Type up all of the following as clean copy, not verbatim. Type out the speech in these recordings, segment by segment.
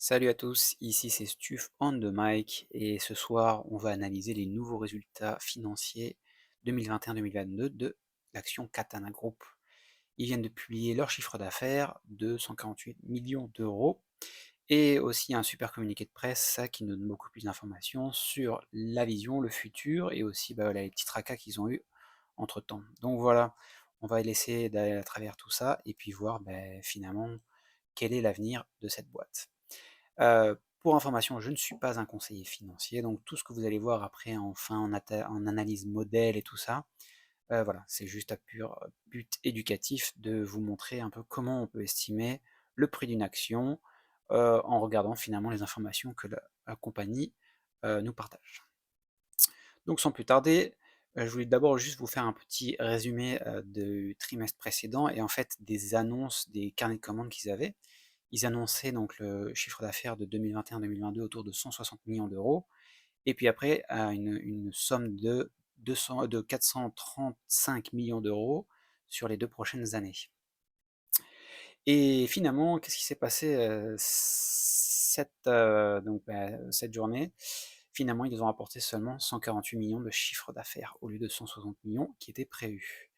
Salut à tous, ici c'est Stuf on the mic et ce soir on va analyser les nouveaux résultats financiers 2021-2022 de l'action Katana Group. Ils viennent de publier leur chiffre d'affaires de 148 millions d'euros et aussi un super communiqué de presse qui nous donne beaucoup plus d'informations sur la vision, le futur et aussi voilà, les petits tracas qu'ils ont eu entre temps. Donc voilà, on va essayer d'aller à travers tout ça et puis voir finalement quel est l'avenir de cette boîte. Pour information, je ne suis pas un conseiller financier, donc tout ce que vous allez voir après en analyse modèle et tout ça, voilà, c'est juste à pur but éducatif de vous montrer un peu comment on peut estimer le prix d'une action en regardant finalement les informations que la compagnie nous partage. Donc sans plus tarder, je voulais d'abord juste vous faire un petit résumé du trimestre précédent et en fait des annonces des carnets de commandes qu'ils avaient. Ils annonçaient donc le chiffre d'affaires de 2021-2022 autour de 160 millions d'euros, et puis après une somme de 435 millions d'euros sur les 2 prochaines années. Et finalement, qu'est-ce qui s'est passé cette journée? Finalement, ils ont apporté seulement 148 millions de chiffre d'affaires au lieu de 160 millions qui étaient prévus.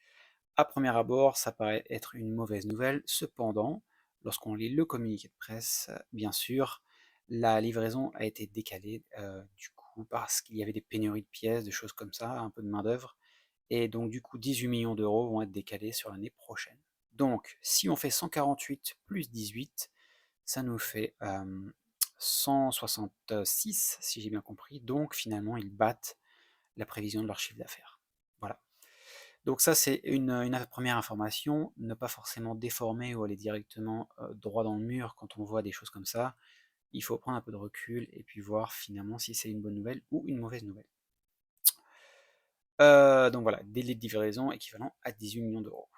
À premier abord, ça paraît être une mauvaise nouvelle. Cependant, lorsqu'on lit le communiqué de presse, bien sûr, la livraison a été décalée, du coup, parce qu'il y avait des pénuries de pièces, des choses comme ça, un peu de main-d'œuvre. Et donc, du coup, 18 millions d'euros vont être décalés sur l'année prochaine. Donc, si on fait 148 plus 18, ça nous fait 166, si j'ai bien compris. Donc, finalement, ils battent la prévision de leur chiffre d'affaires. Voilà. Donc ça, c'est une première information, ne pas forcément déformer ou aller directement droit dans le mur quand on voit des choses comme ça. Il faut prendre un peu de recul et puis voir finalement si c'est une bonne nouvelle ou une mauvaise nouvelle. Donc voilà, délai de livraison équivalent à 18 millions d'euros.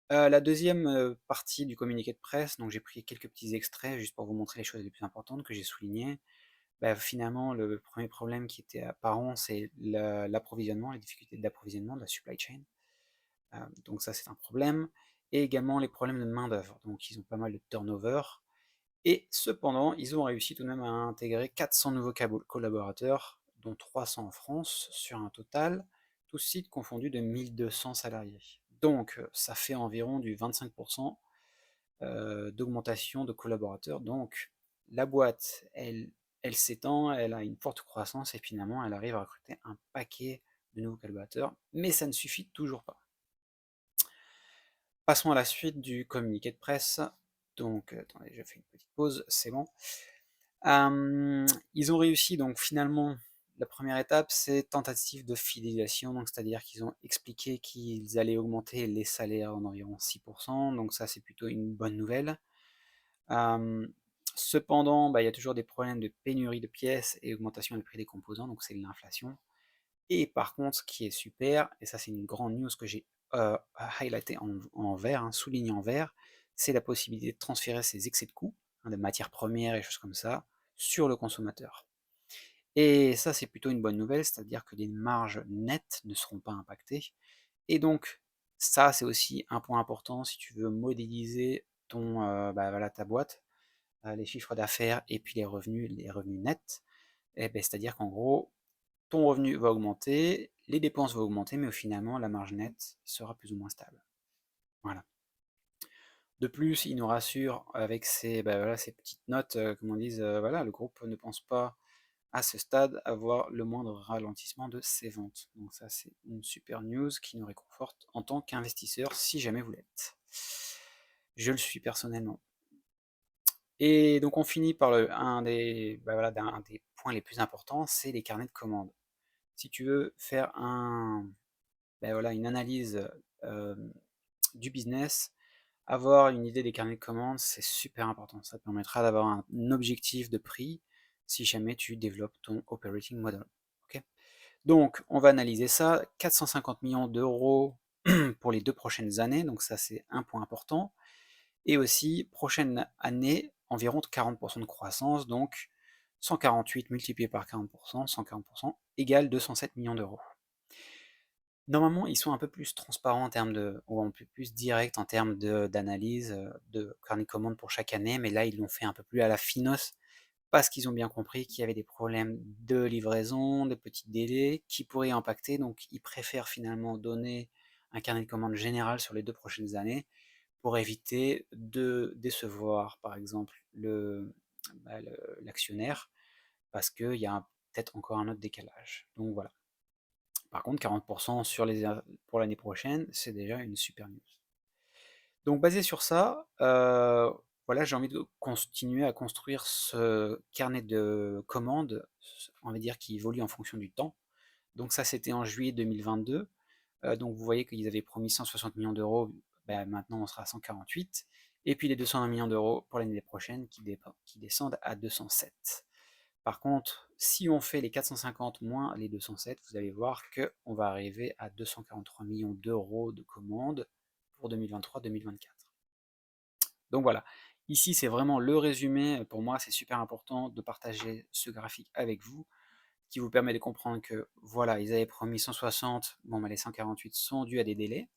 La deuxième partie du communiqué de presse, donc j'ai pris quelques petits extraits juste pour vous montrer les choses les plus importantes que j'ai soulignées. Finalement, le premier problème qui était apparent, c'est l'approvisionnement, les difficultés d'approvisionnement de la supply chain. Donc ça, c'est un problème. Et également les problèmes de main-d'œuvre. Donc ils ont pas mal de turnover. Et cependant, ils ont réussi tout de même à intégrer 400 nouveaux collaborateurs, dont 300 en France, sur un total, tous sites confondus, de 1200 salariés. Donc ça fait environ du 25% d'augmentation de collaborateurs. Donc la boîte, elle s'étend, elle a une forte croissance et finalement elle arrive à recruter un paquet de nouveaux collaborateurs, mais ça ne suffit toujours pas. Passons à la suite du communiqué de presse. Donc, attendez, je fais une petite pause, c'est bon. Ils ont réussi, donc finalement, la première étape, c'est tentative de fidélisation, donc c'est-à-dire qu'ils ont expliqué qu'ils allaient augmenter les salaires en environ 6%, donc ça c'est plutôt une bonne nouvelle. Euh, Cependant, il y a toujours des problèmes de pénurie de pièces et augmentation des prix des composants, donc c'est de l'inflation. Et par contre, ce qui est super, et ça c'est une grande news que j'ai highlighté en vert, hein, souligné en vert, c'est la possibilité de transférer ces excès de coûts, hein, de matières premières et choses comme ça, sur le consommateur. Et ça c'est plutôt une bonne nouvelle, c'est-à-dire que les marges nettes ne seront pas impactées. Et donc, ça c'est aussi un point important si tu veux modéliser voilà, ta boîte, les chiffres d'affaires et puis les revenus nets. C'est-à-dire qu'en gros, ton revenu va augmenter, les dépenses vont augmenter, mais finalement, la marge nette sera plus ou moins stable. Voilà. De plus, il nous rassure avec voilà, ces petites notes, comme on dit, voilà, le groupe ne pense pas à ce stade avoir le moindre ralentissement de ses ventes. Donc ça, c'est une super news qui nous réconforte en tant qu'investisseur, si jamais vous l'êtes. Je le suis personnellement. Et donc on finit par un des points les plus importants, c'est les carnets de commandes. Si tu veux faire voilà, une analyse euh, du business, avoir une idée des carnets de commandes, c'est super important. Ça te permettra d'avoir un objectif de prix si jamais tu développes ton operating model. Ok. Donc, on va analyser ça. 450 millions d'euros pour les 2 prochaines années, donc ça c'est un point important. Et aussi, prochaine année, environ 40% de croissance, donc 148 multiplié par 40%, 140% égale 207 millions d'euros. Normalement, ils sont un peu plus transparents en termes ou un peu plus directs en termes d'analyse, de carnet de commandes pour chaque année, mais là, ils l'ont fait un peu plus à la finesse, parce qu'ils ont bien compris qu'il y avait des problèmes de livraison, de petits délais qui pourraient impacter, donc ils préfèrent finalement donner un carnet de commandes général sur les 2 prochaines années pour éviter de décevoir, par exemple, l'actionnaire, parce qu'il y a peut-être encore un autre décalage. Donc voilà. Par contre, 40% pour l'année prochaine, c'est déjà une super news. Donc basé sur ça, voilà, j'ai envie de continuer à construire ce carnet de commandes, on va dire qui évolue en fonction du temps. Donc ça, c'était en juillet 2022. Donc vous voyez qu'ils avaient promis 160 millions d'euros, ben, maintenant on sera à 148. Et puis les 220 millions d'euros pour l'année prochaine qui descendent à 207. Par contre, si on fait les 450 moins les 207, vous allez voir qu'on va arriver à 243 millions d'euros de commandes pour 2023-2024. Donc voilà, ici c'est vraiment le résumé. Pour moi, c'est super important de partager ce graphique avec vous, qui vous permet de comprendre que voilà, ils avaient promis 160, bon, bah, les 148 sont dus à des délais.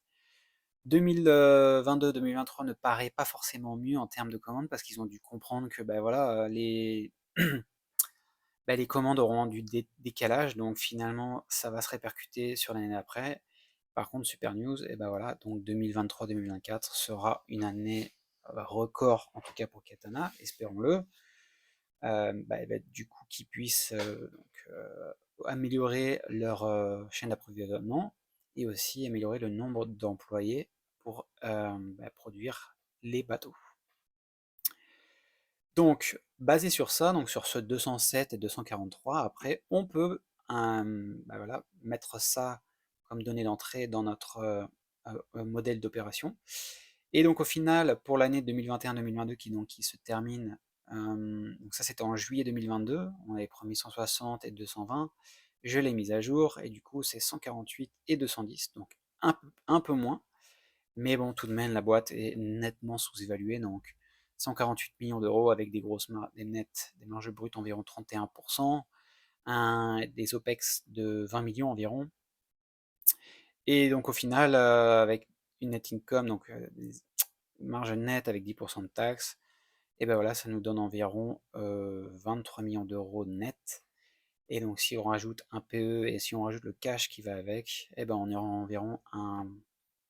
2022-2023 ne paraît pas forcément mieux en termes de commandes parce qu'ils ont dû comprendre que ben voilà, les commandes auront du décalage, donc finalement ça va se répercuter sur l'année d'après. Par contre, super news, et ben voilà, donc 2023-2024 sera une année record, en tout cas pour Katana, espérons-le. Du coup, qu'ils puissent améliorer leur chaîne d'approvisionnement et aussi améliorer le nombre d'employés pour produire les bateaux. Donc, basé sur ça, donc sur ce 207 et 243, après, on peut voilà, mettre ça comme donnée d'entrée dans notre modèle d'opération. Et donc, au final, pour l'année 2021-2022 qui se termine, donc ça c'était en juillet 2022, on avait promis 160 et 220, je l'ai mise à jour, et du coup c'est 148 et 210, donc un peu moins, mais bon, tout de même, la boîte est nettement sous-évaluée, donc 148 millions d'euros avec des grosses des marges brutes environ 31%, des OPEX de 20 millions environ, et donc au final, avec une net income, donc des marges nettes avec 10% de taxes, et ben voilà, ça nous donne environ 23 millions d'euros net. Et donc si on rajoute un PE et si on rajoute le cash qui va avec, et ben on aura environ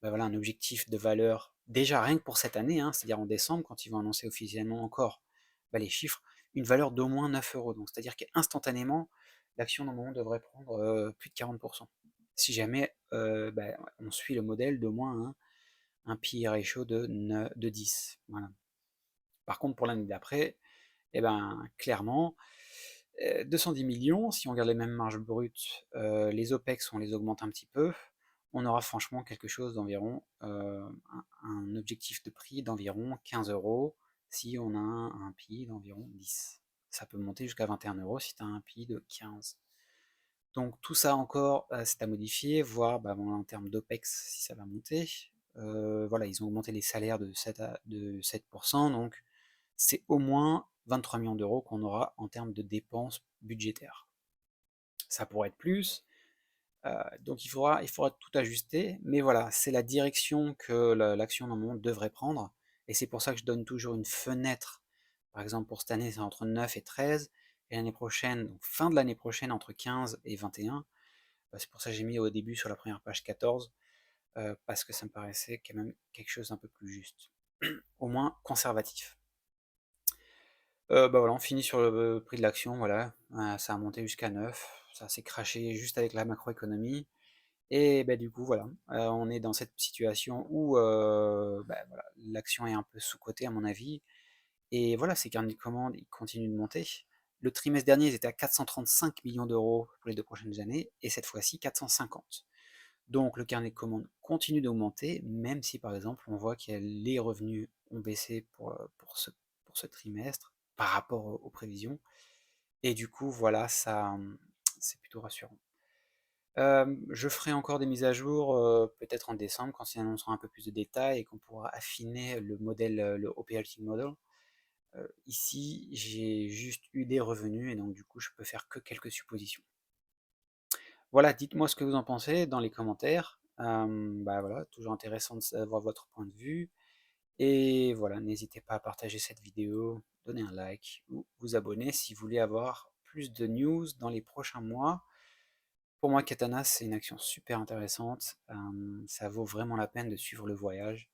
voilà, un objectif de valeur, déjà rien que pour cette année, hein, c'est-à-dire en décembre, quand ils vont annoncer officiellement encore les chiffres, une valeur d'au moins 9 euros. Donc c'est-à-dire qu'instantanément, l'action normalement devrait prendre plus de 40%. Si jamais on suit le modèle d'au moins un PE ratio de 10. Voilà. Par contre, pour l'année d'après, eh ben, clairement, 210 millions, si on regarde les mêmes marges brutes, les OPEX, on les augmente un petit peu, on aura franchement quelque chose d'environ, un objectif de prix d'environ 15 euros si on a un PI d'environ 10. Ça peut monter jusqu'à 21 euros si tu as un PI de 15. Donc tout ça encore, c'est à modifier, voir en termes d'OPEX si ça va monter. Voilà, ils ont augmenté les salaires de 7%, donc c'est au moins 23 millions d'euros qu'on aura en termes de dépenses budgétaires. Ça pourrait être plus, donc il faudra tout ajuster, mais voilà, c'est la direction que l'action dans le monde devrait prendre, et c'est pour ça que je donne toujours une fenêtre. Par exemple, pour cette année, c'est entre 9 et 13, et l'année prochaine, donc fin de l'année prochaine, entre 15 et 21. C'est pour ça que j'ai mis au début sur la première page 14, parce que ça me paraissait quand même quelque chose d'un peu plus juste, au moins conservatif. Voilà, on finit sur le prix de l'action, voilà, ça a monté jusqu'à 9, ça s'est crashé juste avec la macroéconomie, et du coup, voilà, on est dans cette situation où voilà, l'action est un peu sous-cotée à mon avis, et voilà, ces carnets de commandes, ils continuent de monter. Le trimestre dernier, ils étaient à 435 millions d'euros pour les 2 prochaines années, et cette fois-ci 450. Donc le carnet de commandes continue d'augmenter, même si par exemple on voit que les revenus ont baissé pour ce trimestre par rapport aux prévisions. Et du coup, voilà, ça, c'est plutôt rassurant. Je ferai encore des mises à jour, peut-être en décembre, quand ils annonceront un peu plus de détails et qu'on pourra affiner le modèle, le operating model. Ici, j'ai juste eu des revenus et donc du coup, je peux faire que quelques suppositions. Voilà, dites-moi ce que vous en pensez dans les commentaires. Voilà, toujours intéressant de savoir votre point de vue. Et voilà, n'hésitez pas à partager cette vidéo, donner un like ou vous abonner si vous voulez avoir plus de news dans les prochains mois. Pour moi, Katana, c'est une action super intéressante. Ça vaut vraiment la peine de suivre le voyage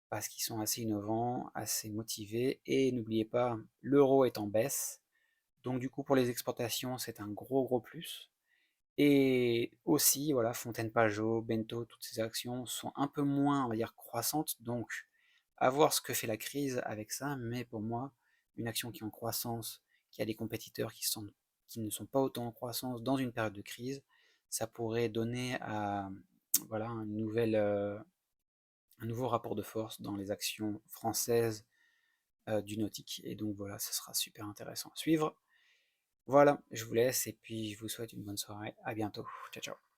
parce qu'ils sont assez innovants, assez motivés. Et n'oubliez pas, l'euro est en baisse. Donc du coup, pour les exportations, c'est un gros plus. Et aussi, voilà, Fontaine Pajot, Bento, toutes ces actions sont un peu moins, on va dire, croissantes. Donc, à voir ce que fait la crise avec ça. Mais pour moi, une action qui est en croissance, qui a des compétiteurs qui ne sont pas autant en croissance dans une période de crise, ça pourrait donner à, voilà, un nouveau rapport de force dans les actions françaises du nautique. Et donc voilà, ce sera super intéressant à suivre. Voilà, je vous laisse et puis je vous souhaite une bonne soirée. À bientôt. Ciao, ciao.